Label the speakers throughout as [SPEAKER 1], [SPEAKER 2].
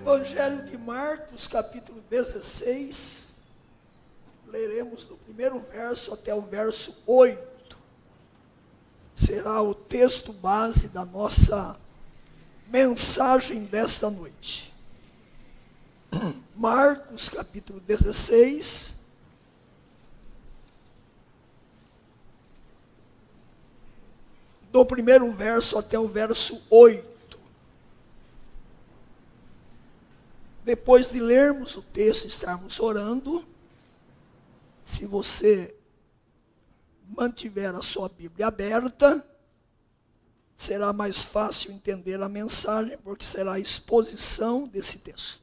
[SPEAKER 1] Evangelho de Marcos, capítulo 16, leremos do primeiro verso até o verso 8. Será o texto base da nossa mensagem desta noite. Marcos, capítulo 16, do primeiro verso até o verso 8. Depois de lermos o texto e estarmos orando, se você mantiver a sua Bíblia aberta, será mais fácil entender a mensagem, porque será a exposição desse texto.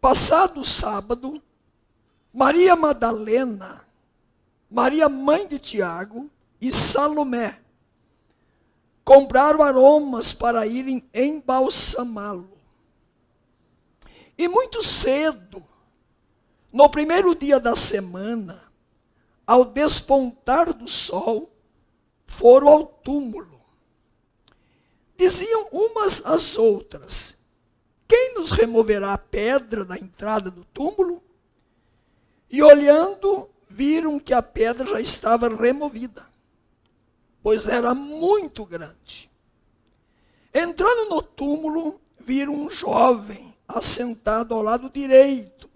[SPEAKER 1] Passado o sábado, Maria Madalena, Maria mãe de Tiago e Salomé compraram aromas para irem embalsamá-lo. E muito cedo, no primeiro dia da semana, ao despontar do sol, foram ao túmulo. Diziam umas às outras: quem nos removerá a pedra da entrada do túmulo? E olhando, viram que a pedra já estava removida, pois era muito grande. Entrando no túmulo, viram um jovem assentado ao lado direito,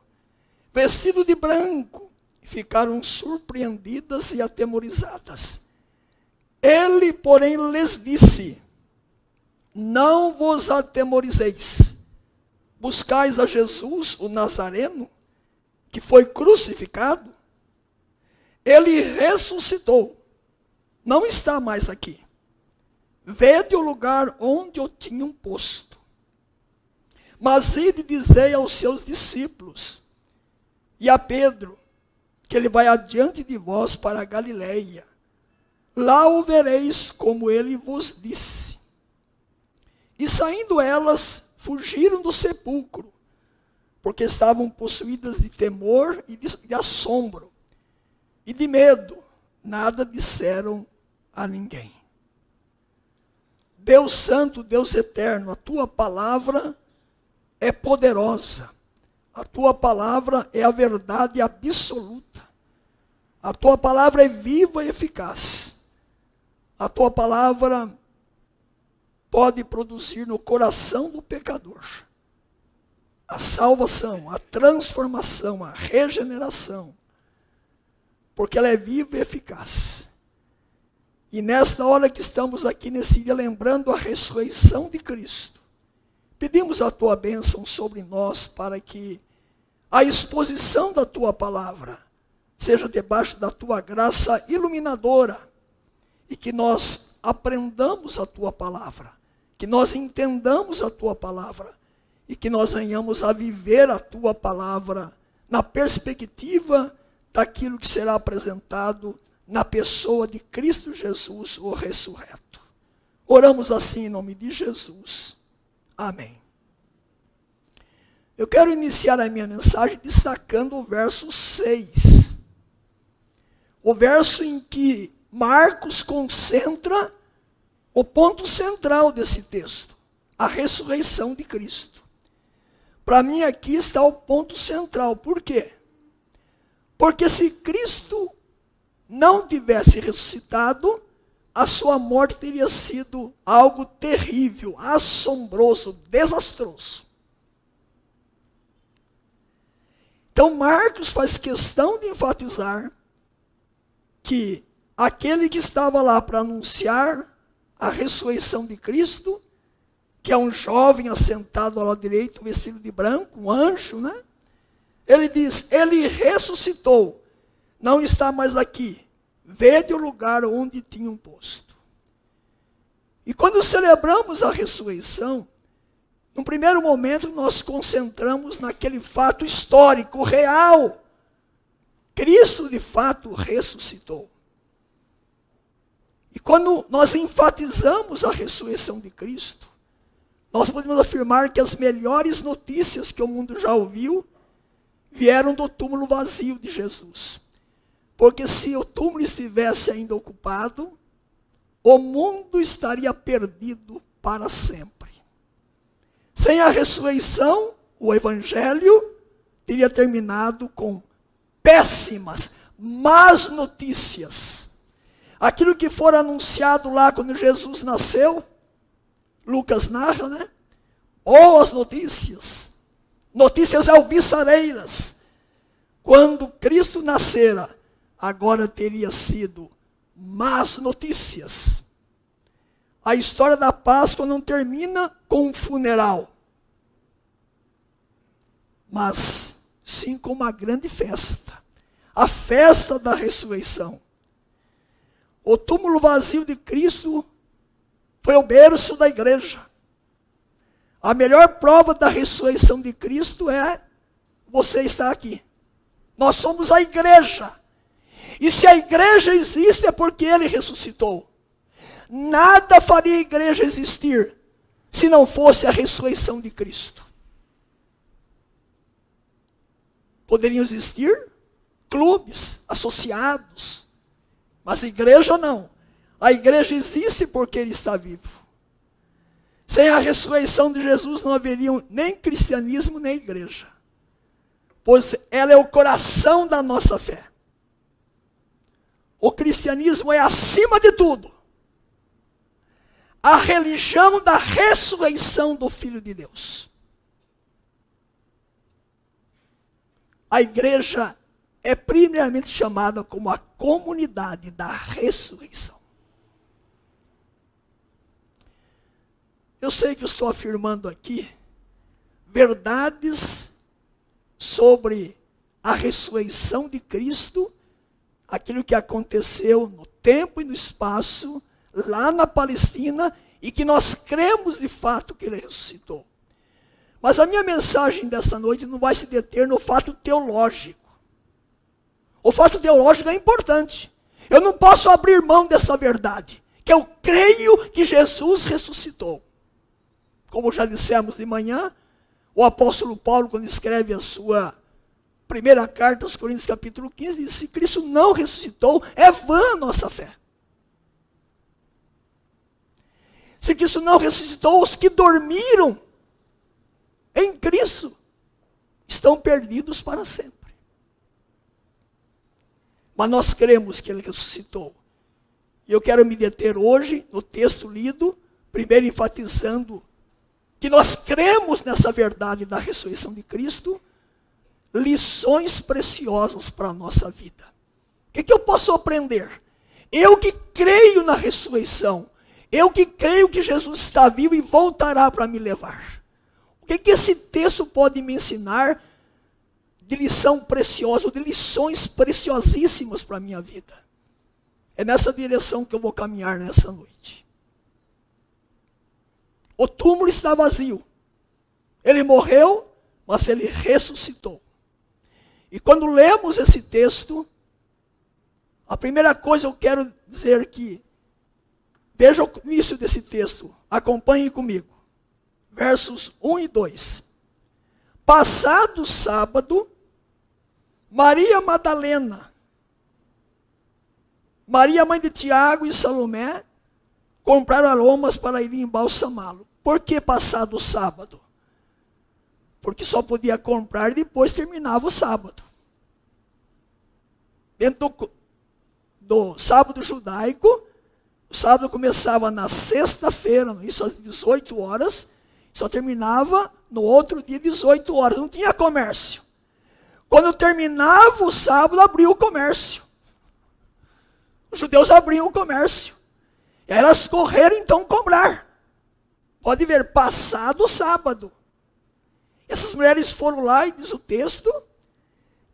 [SPEAKER 1] vestido de branco. Ficaram surpreendidas e atemorizadas. Ele, porém, lhes disse: não vos atemorizeis. Buscais a Jesus, o Nazareno, que foi crucificado. Ele ressuscitou. Não está mais aqui. Vede o lugar onde o tinham posto. Mas ide dizei aos seus discípulos e a Pedro que ele vai adiante de vós para a Galileia. Lá o vereis como ele vos disse. E saindo elas, fugiram do sepulcro, porque estavam possuídas de temor e de assombro, e de medo. Nada disseram a ninguém. Deus Santo, Deus Eterno, a tua palavra é poderosa. A tua palavra é a verdade absoluta. A tua palavra é viva e eficaz. A tua palavra pode produzir no coração do pecador a salvação, a transformação, a regeneração, porque ela é viva e eficaz. E nesta hora que estamos aqui, nesse dia, lembrando a ressurreição de Cristo, pedimos a tua bênção sobre nós, para que a exposição da tua palavra seja debaixo da tua graça iluminadora, e que nós aprendamos a tua palavra, que nós entendamos a tua palavra, e que nós venhamos a viver a tua palavra na perspectiva daquilo que será apresentado na pessoa de Cristo Jesus, o ressurreto. Oramos assim em nome de Jesus. Amém. Eu quero iniciar a minha mensagem destacando o verso 6. O verso em que Marcos concentra o ponto central desse texto, a ressurreição de Cristo. Para mim aqui está o ponto central. Por quê? Porque se Cristo não tivesse ressuscitado, a sua morte teria sido algo terrível, assombroso, desastroso. Então Marcos faz questão de enfatizar que aquele que estava lá para anunciar a ressurreição de Cristo, que é um jovem assentado ao lado direito, vestido de branco, um anjo, né? Ele diz: ele ressuscitou, não está mais aqui. Vede o lugar onde tinham posto. E quando celebramos a ressurreição, no primeiro momento nós concentramos naquele fato histórico, real. Cristo de fato ressuscitou. E quando nós enfatizamos a ressurreição de Cristo, nós podemos afirmar que as melhores notícias que o mundo já ouviu vieram do túmulo vazio de Jesus. Porque se o túmulo estivesse ainda ocupado, o mundo estaria perdido para sempre. Sem a ressurreição, o evangelho teria terminado com péssimas, más notícias. Aquilo que for anunciado lá quando Jesus nasceu, Lucas narra, né? Boas notícias, notícias alvissareiras. Quando Cristo nascera, agora teria sido más notícias. A história da Páscoa não termina com um funeral, mas sim com uma grande festa. A festa da ressurreição. O túmulo vazio de Cristo foi o berço da igreja. A melhor prova da ressurreição de Cristo é você estar aqui. Nós somos a igreja. E se a igreja existe é porque ele ressuscitou. Nada faria a igreja existir se não fosse a ressurreição de Cristo. Poderiam existir clubes, associados, mas a igreja não. A igreja existe porque ele está vivo. Sem a ressurreição de Jesus não haveria nem cristianismo nem igreja. Pois ela é o coração da nossa fé. O cristianismo é acima de tudo a religião da ressurreição do Filho de Deus. A igreja é primeiramente chamada como a comunidade da ressurreição. Eu sei que eu estou afirmando aqui verdades sobre a ressurreição de Cristo, aquilo que aconteceu no tempo e no espaço, lá na Palestina, e que nós cremos de fato que ele ressuscitou. Mas a minha mensagem desta noite não vai se deter no fato teológico. O fato teológico é importante. Eu não posso abrir mão dessa verdade, que eu creio que Jesus ressuscitou. Como já dissemos de manhã, o apóstolo Paulo, quando escreve a sua primeira carta aos Coríntios, capítulo 15, diz: se Cristo não ressuscitou, é vã a nossa fé. Se Cristo não ressuscitou, os que dormiram em Cristo estão perdidos para sempre. Mas nós cremos que ele ressuscitou. E eu quero me deter hoje no texto lido, primeiro enfatizando que nós cremos nessa verdade da ressurreição de Cristo, lições preciosas para a nossa vida. O que eu posso aprender? Eu que creio na ressurreição, eu que creio que Jesus está vivo e voltará para me levar. O que esse texto pode me ensinar de lição preciosa, de lições preciosíssimas para a minha vida? É nessa direção que eu vou caminhar nessa noite. O túmulo está vazio. Ele morreu, mas ele ressuscitou. E quando lemos esse texto, a primeira coisa eu quero dizer que, veja o início desse texto, acompanhe comigo. Versos 1 e 2. Passado o sábado, Maria Madalena, Maria mãe de Tiago e Salomé, compraram aromas para ir embalsamá-lo. Por que passado o sábado? Porque só podia comprar e depois terminava o sábado. Dentro do sábado judaico, o sábado começava na sexta-feira, isso às 18 horas, só terminava no outro dia, 18 horas, não tinha comércio. Quando terminava o sábado, abria o comércio. Os judeus abriam o comércio. E elas correram então comprar. Pode ver, passado o sábado. Essas mulheres foram lá, e diz o texto,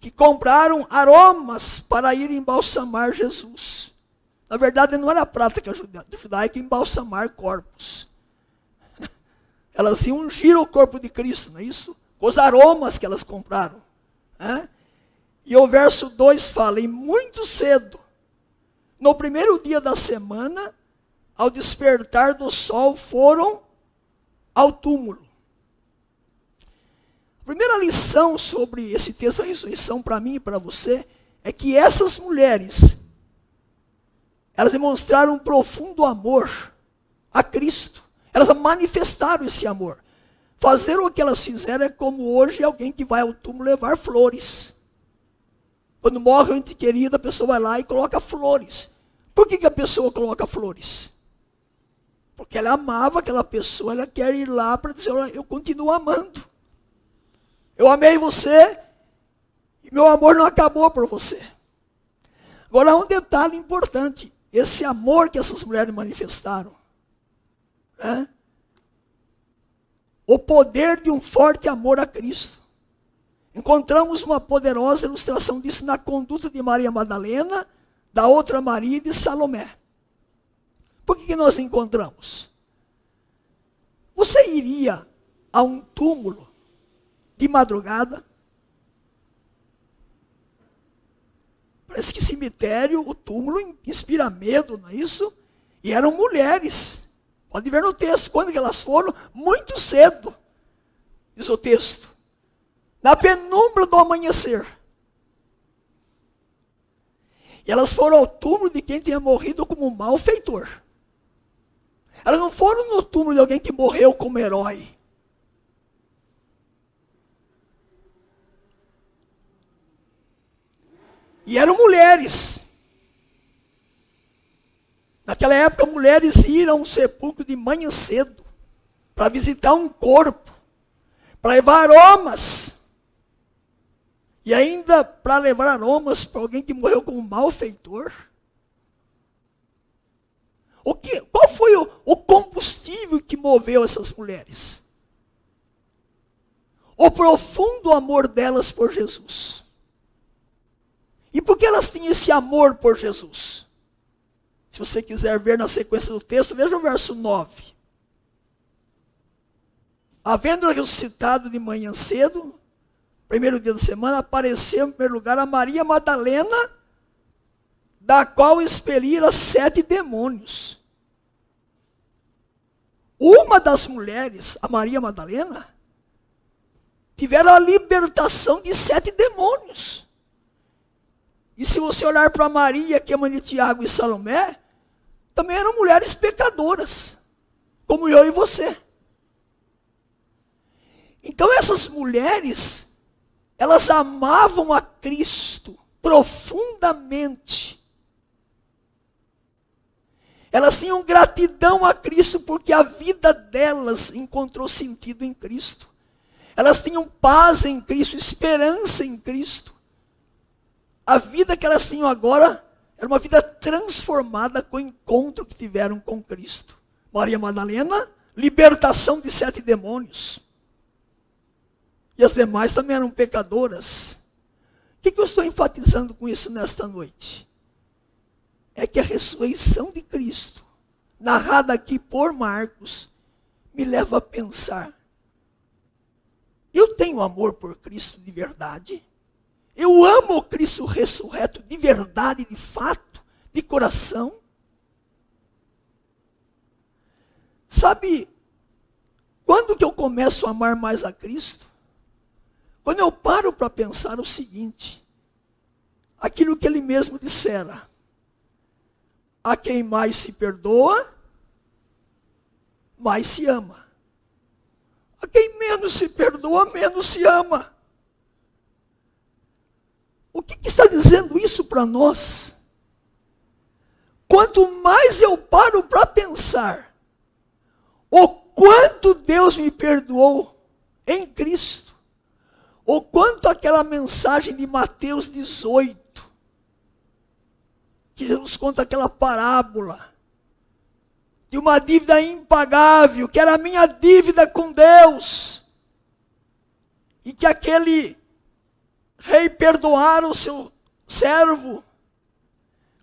[SPEAKER 1] que compraram aromas para ir embalsamar Jesus. Na verdade, não era a prática judaica embalsamar corpos. Elas iam ungir o corpo de Cristo, não é isso? Com os aromas que elas compraram. E o verso 2 fala: e muito cedo, no primeiro dia da semana, ao despertar do sol, foram ao túmulo. A primeira lição sobre esse texto da ressurreição para mim e para você é que essas mulheres, elas demonstraram um profundo amor a Cristo. Elas manifestaram esse amor. Fazer o que elas fizeram é como hoje alguém que vai ao túmulo levar flores. Quando morre um ente querido, a pessoa vai lá e coloca flores. Por que a pessoa coloca flores? Porque ela amava aquela pessoa, ela quer ir lá para dizer, olha, eu continuo amando. Eu amei você e meu amor não acabou por você. Agora, há um detalhe importante. Esse amor que essas mulheres manifestaram, né? O poder de um forte amor a Cristo. Encontramos uma poderosa ilustração disso na conduta de Maria Madalena, da outra Maria e de Salomé. Por que nós encontramos? Você iria a um túmulo de madrugada? Parece que cemitério, o túmulo inspira medo, não é isso? E eram mulheres. Pode ver no texto, quando que elas foram? Muito cedo, diz o texto. Na penumbra do amanhecer. E elas foram ao túmulo de quem tinha morrido como malfeitor. Elas não foram no túmulo de alguém que morreu como herói. E eram mulheres. Naquela época, mulheres iam a um sepulcro de manhã cedo para visitar um corpo, para levar aromas. E ainda para levar aromas para alguém que morreu como malfeitor. Qual foi o combustível que moveu essas mulheres? O profundo amor delas por Jesus. E por que elas tinham esse amor por Jesus? Se você quiser ver na sequência do texto, veja o verso 9. Havendo ressuscitado de manhã cedo, primeiro dia da semana, apareceu em primeiro lugar a Maria Madalena, da qual expeliram 7 demônios. Uma das mulheres, a Maria Madalena, tiveram a libertação de 7 demônios. E se você olhar para Maria, que é mãe de Tiago e Salomé, também eram mulheres pecadoras, como eu e você. Então essas mulheres, elas amavam a Cristo profundamente. Elas tinham gratidão a Cristo porque a vida delas encontrou sentido em Cristo. Elas tinham paz em Cristo, esperança em Cristo. A vida que elas tinham agora era uma vida transformada com o encontro que tiveram com Cristo. Maria Madalena, libertação de 7 demônios. E as demais também eram pecadoras. O que eu estou enfatizando com isso nesta noite? É que a ressurreição de Cristo, narrada aqui por Marcos, me leva a pensar. Eu tenho amor por Cristo de verdade? Eu amo o Cristo ressurreto de verdade, de fato, de coração? Sabe, quando que eu começo a amar mais a Cristo? Quando eu paro para pensar o seguinte, aquilo que ele mesmo dissera, a quem mais se perdoa, mais se ama. A quem menos se perdoa, menos se ama. O que está dizendo isso para nós? Quanto mais eu paro para pensar o quanto Deus me perdoou em Cristo, o quanto aquela mensagem de Mateus 18, que Jesus conta aquela parábola de uma dívida impagável, que era a minha dívida com Deus, e que aquele rei perdoara o seu servo.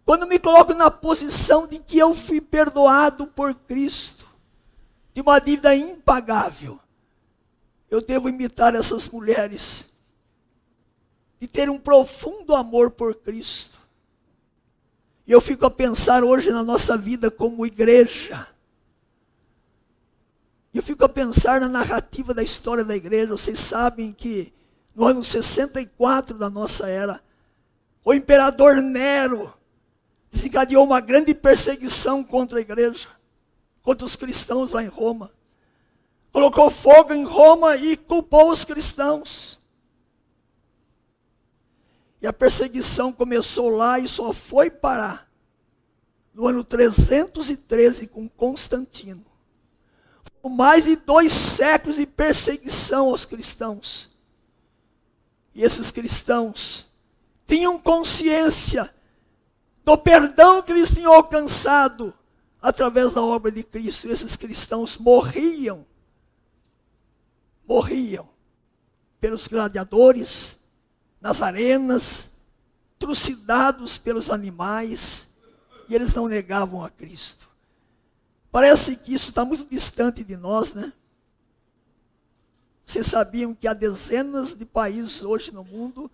[SPEAKER 1] Quando me coloco na posição de que eu fui perdoado por Cristo, de uma dívida impagável, eu devo imitar essas mulheres, e ter um profundo amor por Cristo. E eu fico a pensar hoje na nossa vida como igreja. Eu fico a pensar na narrativa da história da igreja. Vocês sabem que no ano 64 da nossa era, o imperador Nero desencadeou uma grande perseguição contra a igreja, contra os cristãos lá em Roma. colocou fogo em Roma e culpou os cristãos. E a perseguição começou lá e só foi parar no ano 313 com Constantino. Com mais de 2 séculos de perseguição aos cristãos. E esses cristãos tinham consciência do perdão que eles tinham alcançado através da obra de Cristo. E esses cristãos morriam pelos gladiadores, nas arenas, trucidados pelos animais, e eles não negavam a Cristo. Parece que isso está muito distante de nós, né? Vocês sabiam que há dezenas de países hoje no mundo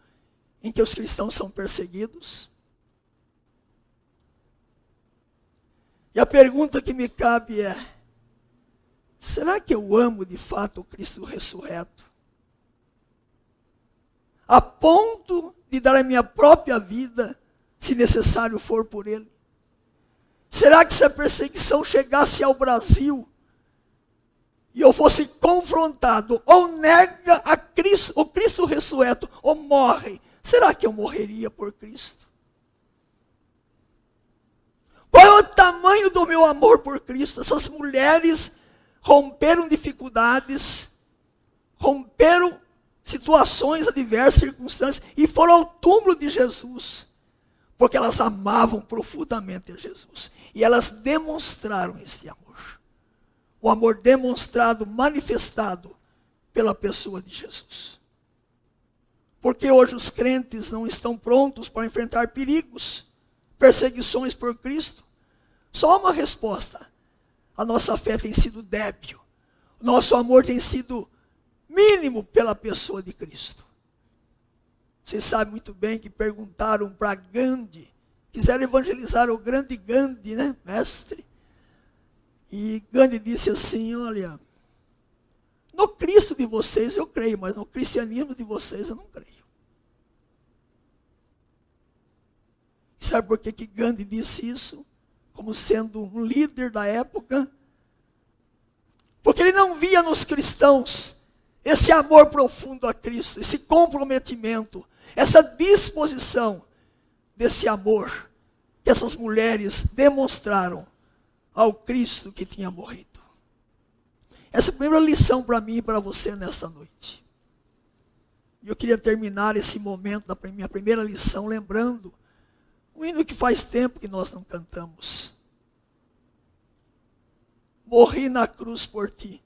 [SPEAKER 1] em que os cristãos são perseguidos? E a pergunta que me cabe é: será que eu amo de fato o Cristo ressurreto? A ponto de dar a minha própria vida, se necessário for por Ele? Será que se a perseguição chegasse ao Brasil e eu fosse confrontado, ou nega a Cristo, o Cristo ressurreto, ou morre, será que eu morreria por Cristo? Qual é o tamanho do meu amor por Cristo? Essas mulheres romperam dificuldades, romperam situações adversas, circunstâncias, e foram ao túmulo de Jesus, porque elas amavam profundamente a Jesus. E elas demonstraram esse amor. O amor demonstrado, manifestado pela pessoa de Jesus. Porque hoje os crentes não estão prontos para enfrentar perigos, perseguições por Cristo? Só uma resposta: a nossa fé tem sido débil. Nosso amor tem sido mínimo pela pessoa de Cristo. Vocês sabem muito bem que perguntaram para Gandhi, quiseram evangelizar o grande Gandhi, né, mestre? E Gandhi disse assim: olha, no Cristo de vocês eu creio, mas no cristianismo de vocês eu não creio. E sabe por que Gandhi disse isso? Como sendo um líder da época? Porque ele não via nos cristãos esse amor profundo a Cristo, esse comprometimento, essa disposição desse amor que essas mulheres demonstraram ao Cristo que tinha morrido. Essa é a primeira lição para mim e para você nesta noite. E eu queria terminar esse momento da minha primeira lição lembrando um hino que faz tempo que nós não cantamos. Morri na cruz por ti.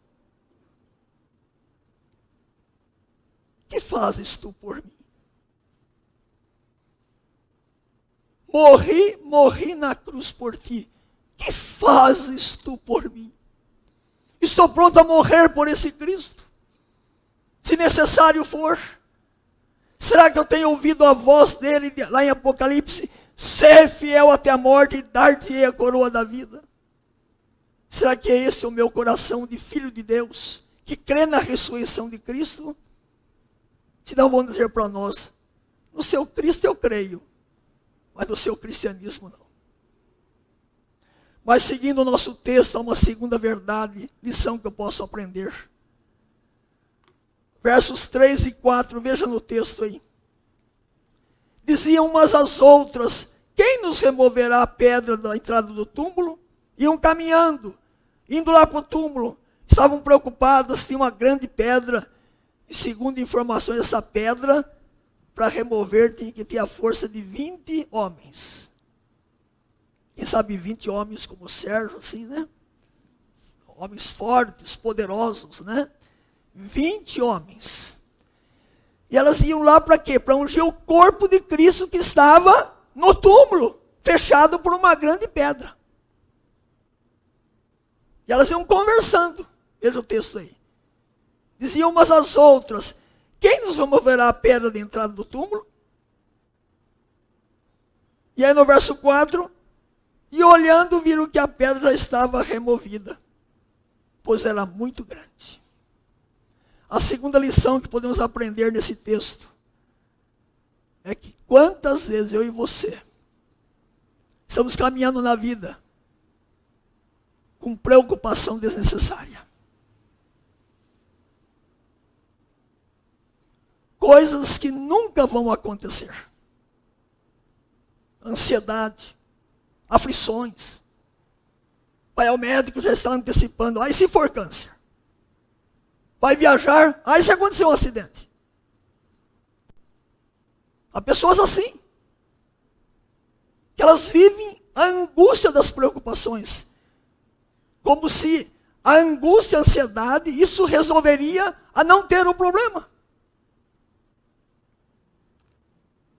[SPEAKER 1] Que fazes tu por mim? Morri na cruz por ti. Que fazes tu por mim? Estou pronto a morrer por esse Cristo, se necessário for. Será que eu tenho ouvido a voz dele lá em Apocalipse? Ser fiel até a morte e dar-te-ei a coroa da vida. Será que é esse o meu coração de filho de Deus, que crê na ressurreição de Cristo? Se não, vão dizer para nós: no seu Cristo eu creio, mas no seu cristianismo não. Mas seguindo o nosso texto, há uma segunda verdade, lição que eu posso aprender. Versos 3 e 4, veja no texto aí. Diziam umas às outras: quem nos removerá a pedra da entrada do túmulo? Iam caminhando, indo lá para o túmulo. Estavam preocupadas, tinha uma grande pedra. E segundo informações, essa pedra, para remover, tinha que ter a força de 20 homens. Quem sabe 20 homens como Sérgio, assim, né? Homens fortes, poderosos, né? 20 homens. E elas iam lá para quê? Para ungir o corpo de Cristo que estava no túmulo, fechado por uma grande pedra. E elas iam conversando. Veja o texto aí. Diziam umas às outras: quem nos removerá a pedra de entrada do túmulo? E aí no verso 4, e olhando viram que a pedra já estava removida, pois era muito grande. A segunda lição que podemos aprender nesse texto é que quantas vezes eu e você estamos caminhando na vida com preocupação desnecessária. coisas que nunca vão acontecer. Ansiedade, aflições. Vai ao médico, já está antecipando. Aí se for câncer. Vai viajar, aí se acontecer um acidente. Há pessoas assim, que elas vivem a angústia das preocupações, como se a angústia, a ansiedade, isso resolveria a não ter o problema.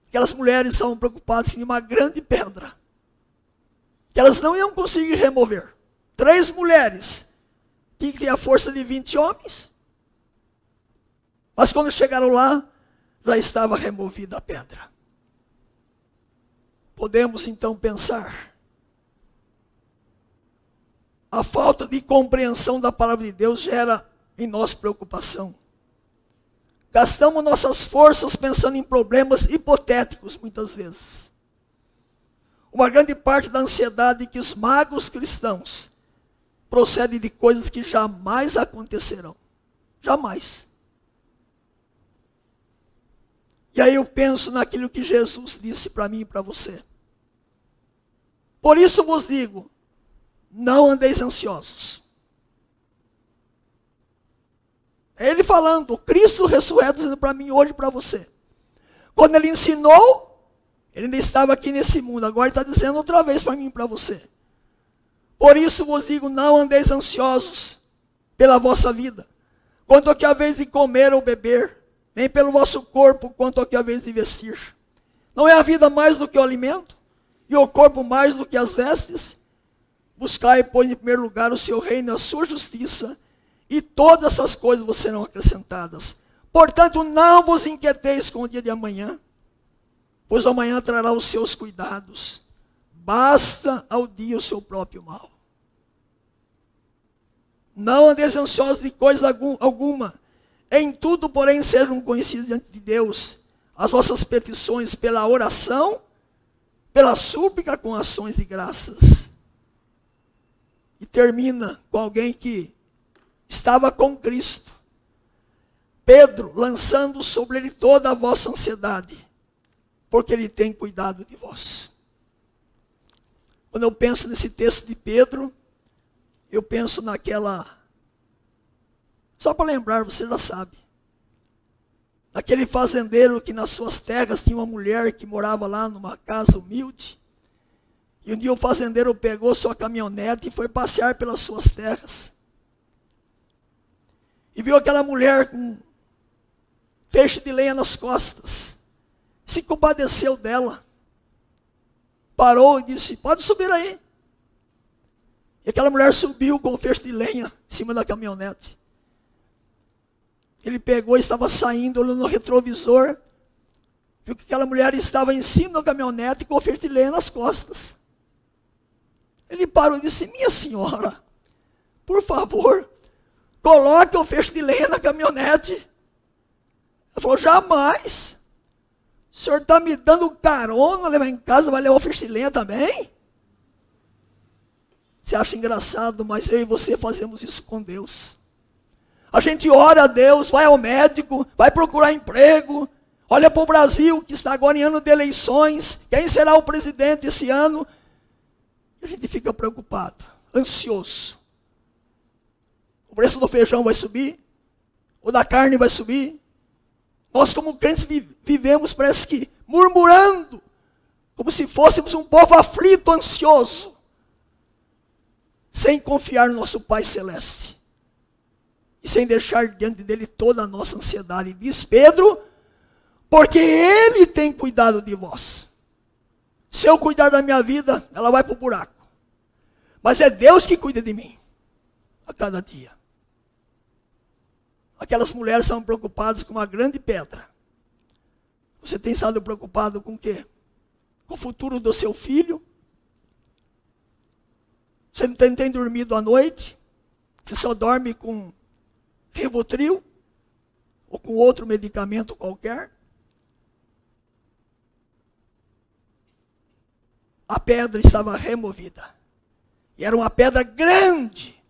[SPEAKER 1] Aquelas mulheres estavam preocupadas em uma grande pedra, que elas não iam conseguir remover. 3 mulheres, tinham que ter a força de 20 homens, mas quando chegaram lá, já estava removida a pedra. Podemos então pensar, a falta de compreensão da palavra de Deus gera em nós preocupação. Gastamos nossas forças pensando em problemas hipotéticos, muitas vezes. Uma grande parte da ansiedade que esmaga os cristãos procede de coisas que jamais acontecerão. Jamais. E aí eu penso naquilo que Jesus disse para mim e para você. Por isso vos digo, não andeis ansiosos. É Ele falando, Cristo ressurreto dizendo para mim hoje e para você. Quando Ele ensinou, Ele ainda estava aqui nesse mundo. Agora Ele está dizendo outra vez para mim e para você. Por isso vos digo, não andeis ansiosos pela vossa vida, quanto ao que haveis de comer ou beber, nem pelo vosso corpo, quanto ao que haveis de vestir. Não é a vida mais do que o alimento, e o corpo mais do que as vestes? Buscai, pois, em primeiro lugar o seu reino e a sua justiça, e todas essas coisas vos serão acrescentadas. Portanto, não vos inquieteis com o dia de amanhã, pois amanhã trará os seus cuidados. Basta ao dia o seu próprio mal. Não andeis ansiosos de coisa alguma. Em tudo, porém, sejam conhecidos diante de Deus as vossas petições pela oração, pela súplica com ações de graças. E termina com alguém que estava com Cristo. Pedro, lançando sobre ele toda a vossa ansiedade, porque ele tem cuidado de vós. Quando eu penso nesse texto de Pedro, eu penso naquela... Só para lembrar, você já sabe. Aquele fazendeiro que nas suas terras tinha uma mulher que morava lá numa casa humilde. E um dia o fazendeiro pegou sua caminhonete e foi passear pelas suas terras. E viu aquela mulher com feixe de lenha nas costas. Se compadeceu dela. Parou e disse, pode subir aí. E aquela mulher subiu com o feixe de lenha em cima da caminhonete. Ele pegou e estava saindo, olhando no retrovisor, viu que aquela mulher estava em cima da caminhonete com o feixe de lenha nas costas. Ele parou e disse, minha senhora, por favor, coloque o feixe de lenha na caminhonete. Ela falou, jamais. O senhor está me dando carona, levar em casa, vai levar o feixe de lenha também? Você acha engraçado, mas eu e você fazemos isso com Deus. A gente ora a Deus, vai ao médico, vai procurar emprego, olha para o Brasil, que está agora em ano de eleições, quem será o presidente esse ano? A gente fica preocupado, ansioso. O preço do feijão vai subir, o da carne vai subir. Nós como crentes vivemos, parece que, murmurando, como se fôssemos um povo aflito, ansioso, sem confiar no nosso Pai Celeste. E sem deixar diante dele toda a nossa ansiedade. Diz Pedro, porque ele tem cuidado de vós. Se eu cuidar da minha vida, ela vai para o buraco. Mas é Deus que cuida de mim, a cada dia. Aquelas mulheres estavam preocupadas com uma grande pedra. Você tem estado preocupado com o quê? Com o futuro do seu filho? Você não tem dormido à noite? Você só dorme com Rivotril? Ou com outro medicamento qualquer? A pedra estava removida. E era uma pedra grande.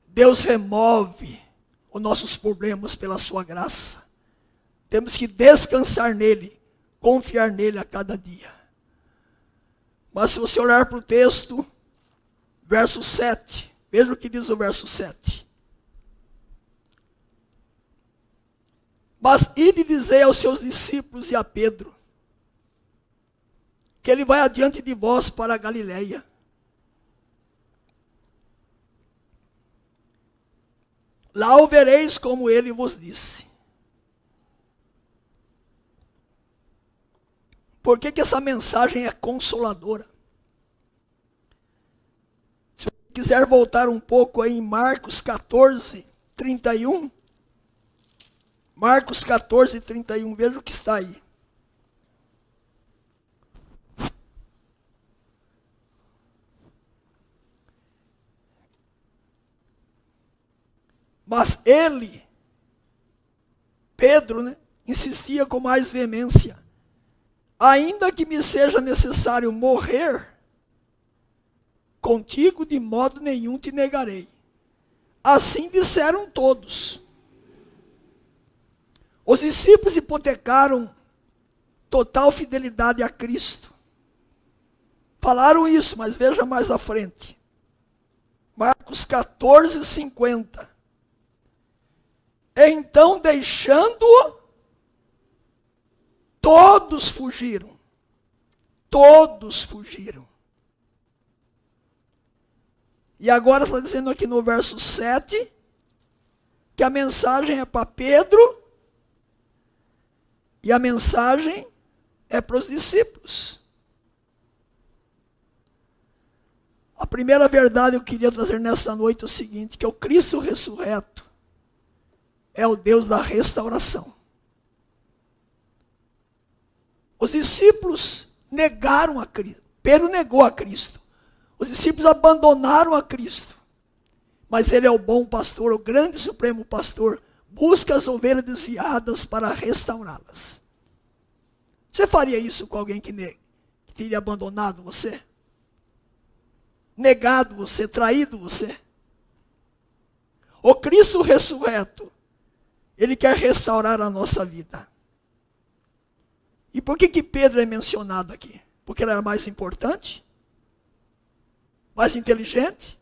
[SPEAKER 1] Deus remove os nossos problemas pela sua graça. Temos que descansar nele, confiar nele a cada dia. Mas se você olhar para o texto, verso 7, veja o que diz o verso 7. Mas ide dizer aos seus discípulos e a Pedro, que ele vai adiante de vós para a Galileia. Lá o vereis como ele vos disse. Por que essa mensagem é consoladora? Se você quiser voltar um pouco aí em Marcos 14, 31. Marcos 14, 31, veja o que está aí. Mas ele, Pedro, insistia com mais veemência. Ainda que me seja necessário morrer, contigo de modo nenhum te negarei. Assim disseram todos. Os discípulos hipotecaram total fidelidade a Cristo. Falaram isso, mas veja mais à frente. Marcos 14, 50. Então, deixando-o, todos fugiram. Todos fugiram. E agora está dizendo aqui no verso 7, que a mensagem é para Pedro, e a mensagem é para os discípulos. A primeira verdade que eu queria trazer nesta noite é o seguinte, que o Cristo ressurreto é o Deus da restauração. Os discípulos negaram a Cristo. Pedro negou a Cristo. Os discípulos abandonaram a Cristo. Mas ele é o bom pastor, o grande e supremo pastor. Busca as ovelhas desviadas para restaurá-las. Você faria isso com alguém que teria abandonado você? Negado você, traído você? O Cristo ressurreto, ele quer restaurar a nossa vida. E por que Pedro é mencionado aqui? Porque ele era mais importante? Mais inteligente?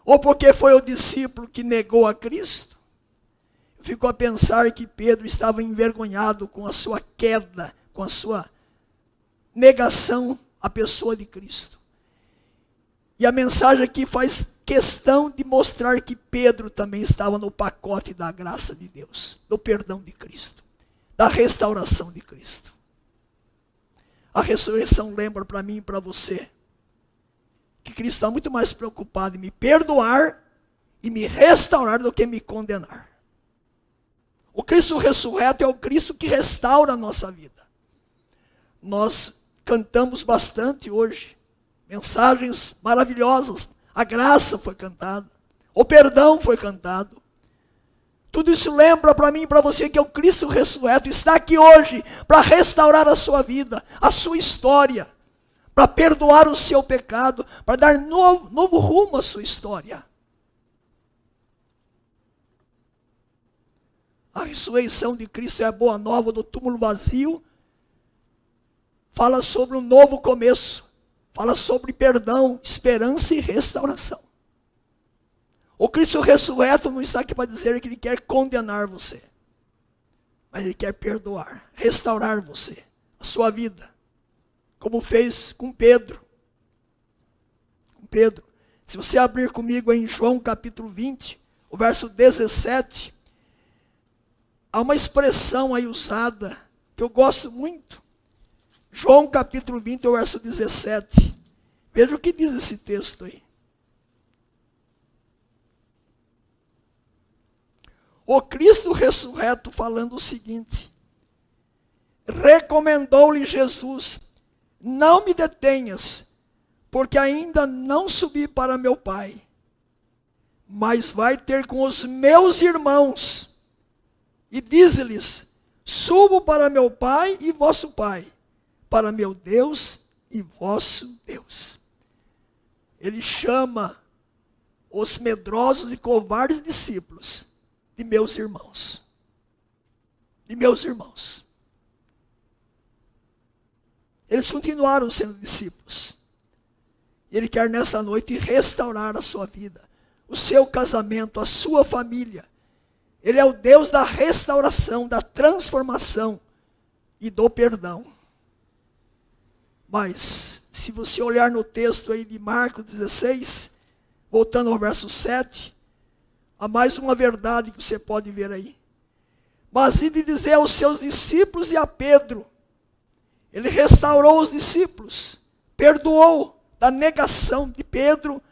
[SPEAKER 1] Ou porque foi o discípulo que negou a Cristo? Eu fico a pensar que Pedro estava envergonhado com a sua queda, com a sua negação à pessoa de Cristo. E a mensagem aqui faz questão de mostrar que Pedro também estava no pacote da graça de Deus, do perdão de Cristo, da restauração de Cristo. A ressurreição lembra para mim e para você que Cristo está muito mais preocupado em me perdoar e me restaurar do que me condenar. O Cristo ressurreto é o Cristo que restaura a nossa vida. Nós cantamos bastante hoje, mensagens maravilhosas. A graça foi cantada, o perdão foi cantado. Tudo isso lembra para mim e para você que é o Cristo ressurreto está aqui hoje para restaurar a sua vida, a sua história, para perdoar o seu pecado, para dar novo rumo à sua história. A ressurreição de Cristo é a boa nova do túmulo vazio. Fala sobre um novo começo. Fala sobre perdão, esperança e restauração. O Cristo ressurreto não está aqui para dizer que ele quer condenar você. Mas ele quer perdoar, restaurar você, a sua vida. Como fez com Pedro. Se você abrir comigo em João capítulo 20, o verso 17, há uma expressão aí usada que eu gosto muito. João capítulo 20, o verso 17. Veja o que diz esse texto aí. O Cristo ressurreto falando o seguinte: recomendou-lhe Jesus, não me detenhas, porque ainda não subi para meu Pai, mas vai ter com os meus irmãos, e diz-lhes, subo para meu Pai e vosso Pai, para meu Deus e vosso Deus. Ele chama os medrosos e covardes discípulos de meus irmãos. e meus irmãos. Eles continuaram sendo discípulos. E Ele quer nessa noite restaurar a sua vida, o seu casamento, a sua família. Ele é o Deus da restauração, da transformação e do perdão. Mas, se você olhar no texto aí de Marcos 16, voltando ao verso 7, há mais uma verdade que você pode ver aí. Mas ele dizer aos seus discípulos e a Pedro, ele restaurou os discípulos, perdoou da negação de Pedro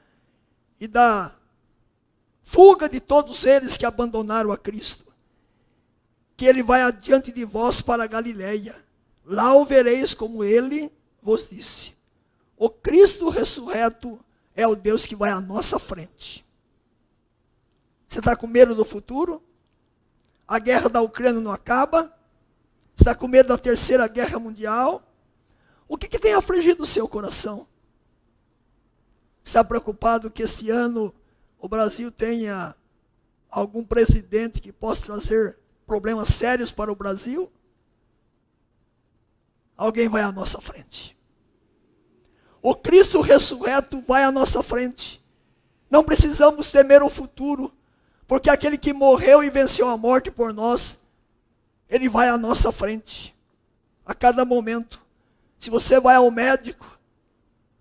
[SPEAKER 1] e da fuga de todos eles que abandonaram a Cristo. Que ele vai adiante de vós para a Galileia. Lá o vereis como ele vos disse. O Cristo ressurreto é o Deus que vai à nossa frente. Você está com medo do futuro? A guerra da Ucrânia não acaba? Você está com medo da terceira guerra mundial? O que tem afligido o seu coração? Está preocupado que este ano o Brasil tenha algum presidente que possa trazer problemas sérios para o Brasil? Alguém vai à nossa frente. O Cristo ressurreto vai à nossa frente. Não precisamos temer o futuro, porque aquele que morreu e venceu a morte por nós, ele vai à nossa frente, a cada momento. Se você vai ao médico,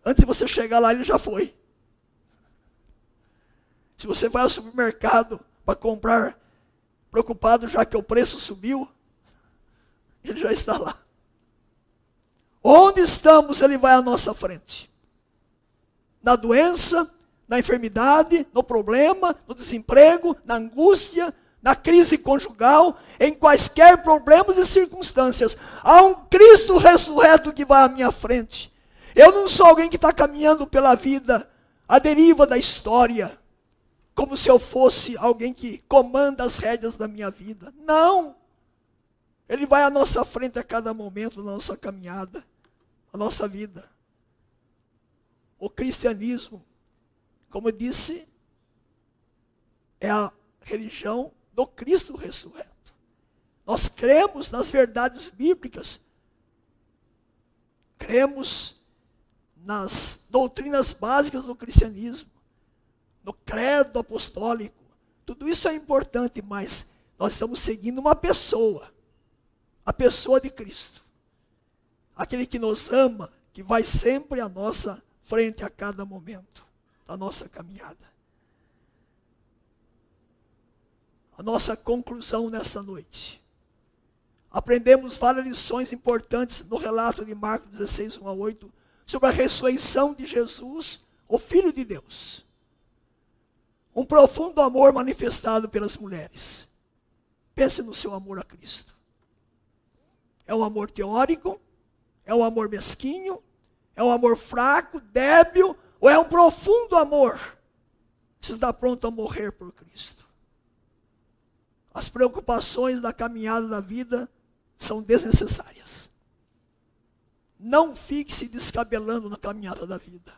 [SPEAKER 1] antes de você chegar lá, ele já foi. Se você vai ao supermercado para comprar, preocupado já que o preço subiu, ele já está lá. Onde estamos, ele vai à nossa frente. Na doença, na enfermidade, no problema, no desemprego, na angústia, na crise conjugal, em quaisquer problemas e circunstâncias. Há um Cristo ressurreto que vai à minha frente. Eu não sou alguém que está caminhando pela vida, à deriva da história, como se eu fosse alguém que comanda as rédeas da minha vida. Não! Ele vai à nossa frente a cada momento da nossa caminhada, da nossa vida. O cristianismo, como eu disse, é a religião do Cristo ressurreto. Nós cremos nas verdades bíblicas. Cremos nas doutrinas básicas do cristianismo, no credo apostólico. Tudo isso é importante, mas nós estamos seguindo uma pessoa. A pessoa de Cristo. Aquele que nos ama, que vai sempre à nossa frente a cada momento da nossa caminhada. A nossa conclusão nesta noite. Aprendemos várias lições importantes no relato de Marcos 16, 1 a 8, sobre a ressurreição de Jesus, o Filho de Deus. Um profundo amor manifestado pelas mulheres. Pense no seu amor a Cristo. É um amor teórico? É um amor mesquinho? É um amor fraco, débil? Ou é um profundo amor? Você está pronto a morrer por Cristo. As preocupações da caminhada da vida são desnecessárias. Não fique se descabelando na caminhada da vida.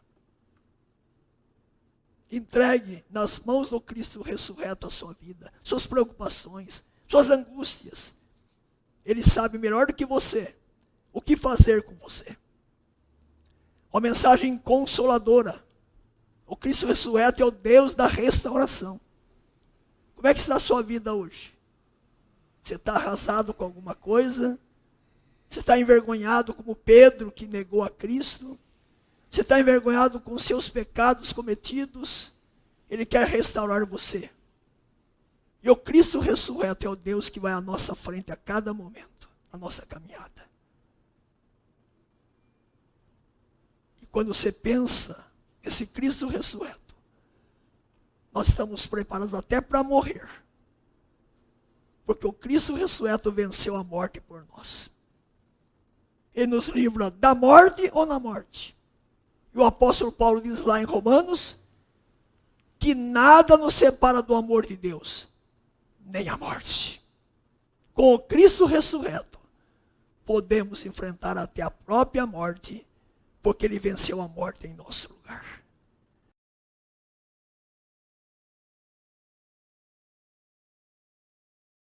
[SPEAKER 1] Entregue nas mãos do Cristo ressurreto a sua vida, suas preocupações, suas angústias. Ele sabe melhor do que você o que fazer com você. Uma mensagem consoladora. O Cristo ressurreto é o Deus da restauração. Como é que está a sua vida hoje? Você está arrasado com alguma coisa? Você está envergonhado como Pedro que negou a Cristo? Você está envergonhado com os seus pecados cometidos? Ele quer restaurar você. E o Cristo ressurreto é o Deus que vai à nossa frente a cada momento, na nossa caminhada. E quando você pensa nesse Cristo ressurreto, nós estamos preparados até para morrer. Porque o Cristo ressurreto venceu a morte por nós. Ele nos livra da morte ou na morte. E o apóstolo Paulo diz lá em Romanos, que nada nos separa do amor de Deus, nem a morte. Com o Cristo ressurreto, podemos enfrentar até a própria morte, porque ele venceu a morte em nosso lugar.